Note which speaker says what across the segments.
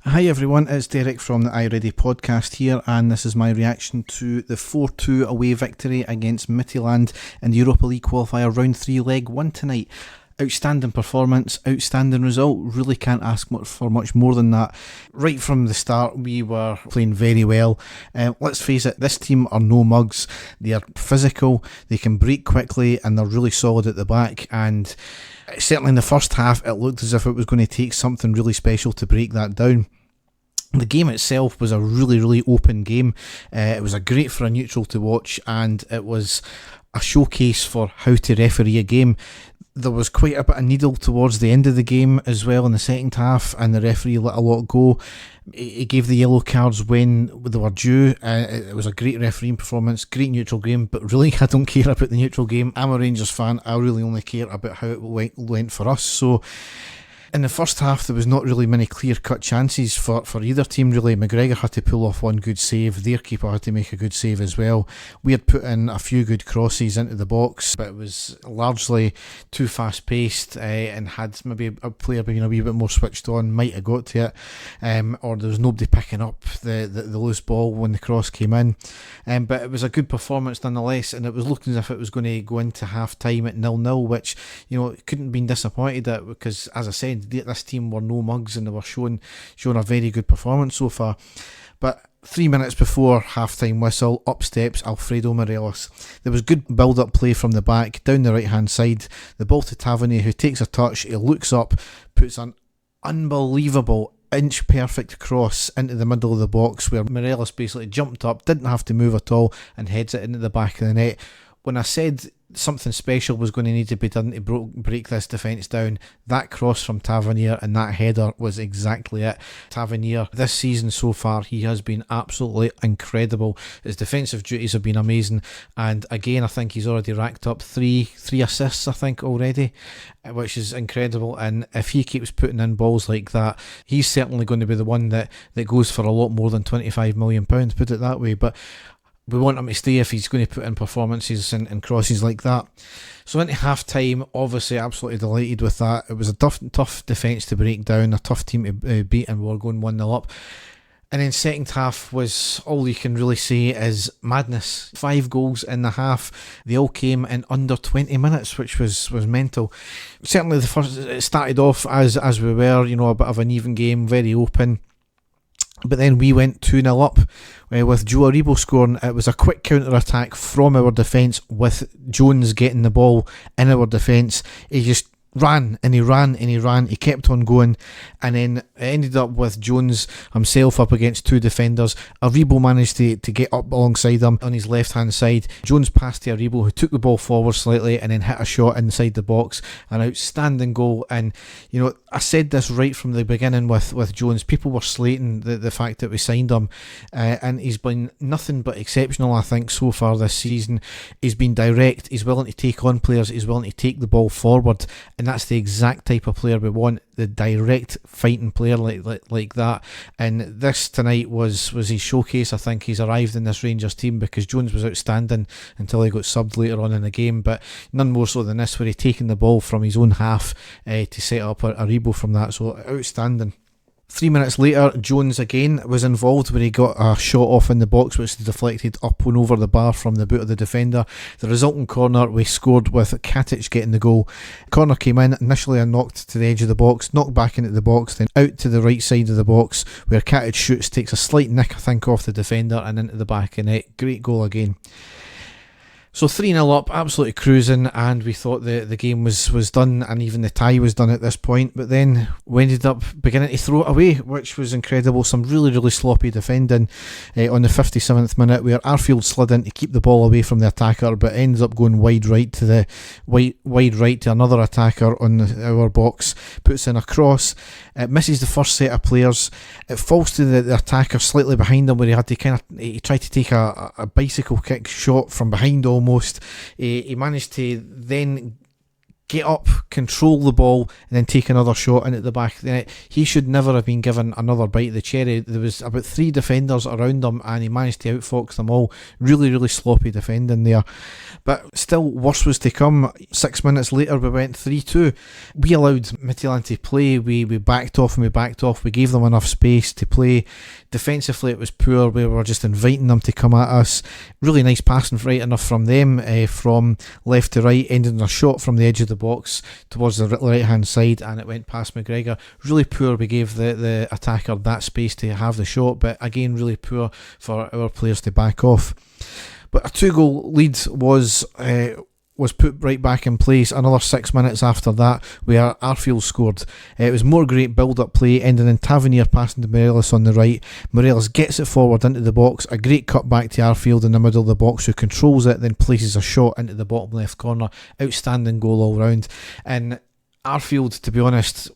Speaker 1: Hi everyone, it's Derek from the iReady podcast here, and this is my reaction to the 4-2 away victory against Midtjylland in the Europa League qualifier round 3 leg 1 tonight. Outstanding performance, outstanding result, really can't ask for much more than that. Right from the start we were playing very well. Let's face it, this team are no mugs. They are physical, they can break quickly, and they're really solid at the back, and certainly in the first half it looked as if it was going to take something really special to break that down. The game itself was a really open game. It was great for a neutral to watch, and it was a showcase for how to referee a game. There was quite a bit of needle towards the end of the game as well in the second half, and the referee let a lot go. He gave the yellow cards when they were due. It was a great refereeing performance, great neutral game, but really I don't care about the neutral game. I'm a Rangers fan, I really only care about how it went for us. So in the first half, there was not really many clear-cut chances for either team, really. McGregor had to pull off one good save. Their keeper had to make a good save as well. We had put in a few good crosses into the box, but it was largely too fast-paced, and had maybe a player being a wee bit more switched on, might have got to it, or there was nobody picking up the loose ball when the cross came in. But it was a good performance nonetheless, and it was looking as if it was going to go into half-time at 0-0, which, couldn't have been disappointed at, because, as I said, this team were no mugs and they were showing a very good performance so far. But 3 minutes before half-time whistle, up steps Alfredo Morelos. There was good build-up play from the back, down the right-hand side. The ball to Tavernier, who takes a touch, he looks up, puts an unbelievable inch-perfect cross into the middle of the box, where Morelos basically jumped up, didn't have to move at all, and heads it into the back of the net. When I said something special was going to need to be done to break this defence down, that cross from Tavernier and that header was exactly it. Tavernier, this season so far, he has been absolutely incredible. His defensive duties have been amazing, and again I think he's already racked up three assists, I think, already, which is incredible. And if he keeps putting in balls like that, he's certainly going to be the one that goes for a lot more than £25 million, put it that way. But we want him to stay if he's going to put in performances and crosses like that. So into half time, obviously absolutely delighted with that. It was a tough defence to break down, a tough team to beat, and we were going 1-0 up. And then second half was, all you can really say is madness. 5 goals in the half. They all came in under 20 minutes, which was mental. Certainly the first, it started off as we were, a bit of an even game, very open. But then we went 2-0 up with Joe Aribo scoring. It was a quick counter-attack from our defence, with Jones getting the ball in our defence. He just ran and he ran and he ran. He kept on going, and then it ended up with Jones himself up against 2 defenders. Aribo managed to get up alongside him on his left hand side. Jones passed to Aribo, who took the ball forward slightly and then hit a shot inside the box. An outstanding goal. And I said this right from the beginning with Jones. People were slating the fact that we signed him, and he's been nothing but exceptional, I think, so far this season. He's been direct, he's willing to take on players, he's willing to take the ball forward, and that's the exact type of player we want, the direct fighting player like that. And this tonight was his showcase. I think he's arrived in this Rangers team, because Jones was outstanding until he got subbed later on in the game, but none more so than this, where he taken the ball from his own half to set up a Aribo from that. So outstanding. 3 minutes later, Jones again was involved, where he got a shot off in the box which deflected up and over the bar from the boot of the defender. The resulting corner we scored with Katic getting the goal. Corner came in, initially a knocked to the edge of the box, knocked back into the box, then out to the right side of the box, where Katic shoots, takes a slight nick, I think, off the defender and into the back of the net. Great goal again. So 3-0 up, absolutely cruising, and we thought the game was done, and even the tie was done at this point. But then we ended up beginning to throw it away, which was incredible. Some really sloppy defending on the 57th minute, where Arfield slid in to keep the ball away from the attacker, but ends up going wide right to another attacker on our box, puts in a cross. It misses the first set of players. It falls to the attacker slightly behind him, where he had to he tried to take a bicycle kick shot from behind almost. He managed to then get up, control the ball, and then take another shot into the back of the net. He should never have been given another bite of the cherry. There was about 3 defenders around him, and he managed to outfox them all. Really, really sloppy defending there. But still, worse was to come. 6 minutes later, we went 3-2. We allowed Midtjylland to play. We backed off and we backed off. We gave them enough space to play. Defensively, it was poor. We were just inviting them to come at us. Really nice passing right enough from them, from left to right, ending in a shot from the edge of the box towards the right hand side, and it went past McGregor. Really poor. We gave the attacker that space to have the shot, but again, really poor for our players to back off. But a 2-goal lead was put right back in place. Another 6 minutes after that, where Arfield scored. It was more great build-up play, ending in Tavernier passing to Morelos on the right. Morelos gets it forward into the box. A great cut back to Arfield in the middle of the box, who controls it, then places a shot into the bottom left corner. Outstanding goal all round. And Arfield, to be honest,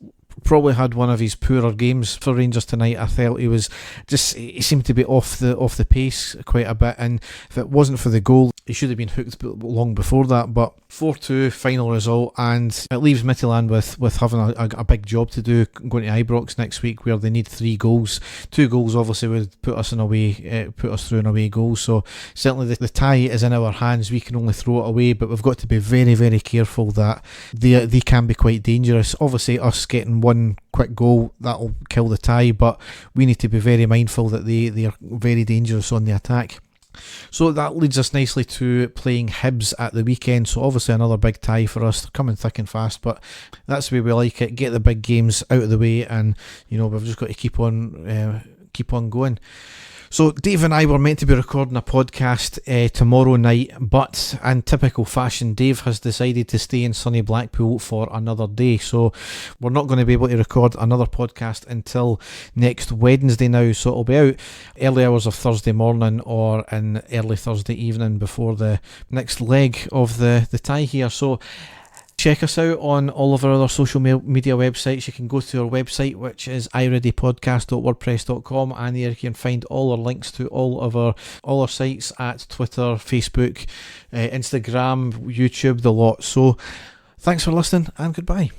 Speaker 1: probably had one of his poorer games for Rangers tonight. I felt he seemed to be off the pace quite a bit, and if it wasn't for the goal, he should have been hooked long before that. But 4-2 final result, and it leaves Midtjylland with having a big job to do, going to Ibrox next week, where they need 3 goals. 2 goals obviously would put us through an away goal, so certainly the tie is in our hands. We can only throw it away, but we've got to be very, very careful that they can be quite dangerous. Obviously us getting one quick goal, that'll kill the tie, but we need to be very mindful that they are very dangerous on the attack. So that leads us nicely to playing Hibs at the weekend. So obviously another big tie for us. They're coming thick and fast, but that's the way we like it. Get the big games out of the way, and we've just got to keep on going. So Dave and I were meant to be recording a podcast tomorrow night, but in typical fashion, Dave has decided to stay in sunny Blackpool for another day. So we're not going to be able to record another podcast until next Wednesday now. So it'll be out early hours of Thursday morning or in early Thursday evening before the next leg of the tie here. So check us out on all of our other social media websites. You can go to our website, which is ireadypodcast.wordpress.com, and there you can find all our links to all our sites at Twitter, Facebook, Instagram, YouTube, the lot. So thanks for listening, and goodbye.